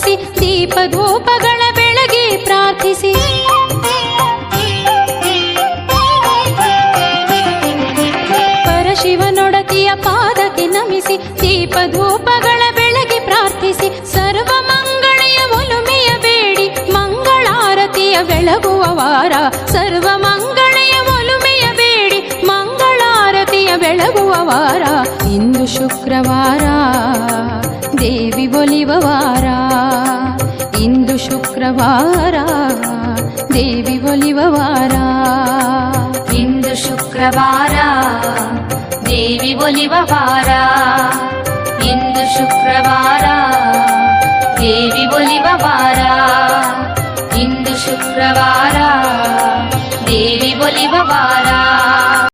ನಮಿಸಿ ದೀಪಧೂಪಗಳ ಬೆಳಗಿ ಪ್ರಾರ್ಥಿಸಿ ಪರಶಿವನೊಡತಿಯ ಪಾದಕ್ಕೆ ನಮಿಸಿ ದೀಪಧೂಪಗಳ ಬೆಳಗಿ ಪ್ರಾರ್ಥಿಸಿ ಸರ್ವ ಮಂಗಳೆಯ ಒಲುಮೆಯ ಬೇಡಿ ಮಂಗಳಾರತಿಯ ಬೆಳಗುವ ವಾರ ಸರ್ವ ಮಂಗಳೆಯ ಒಲುಮೆಯ ಬೇಡಿ ಮಂಗಳಾರತಿಯ ಬೆಳಗುವ ವಾರ ಇಂದು ಶುಕ್ರವಾರ ದೇವಿ ಒಲಿವ ವಾರ ಇಂದು ಶುಕ್ರವಾರ ದೇವಿ ಒಲಿವ ವಾರ ಇಂದು ಶುಕ್ರವಾರ ದೇವಿ ಒಲಿವ ವಾರ ಇಂದು ಶುಕ್ರವಾರ ದೇವಿ ಒಲಿವ ವಾರ ಇಂದು ಶುಕ್ರವಾರ ದೇವಿ ಒಲಿವ ವಾರ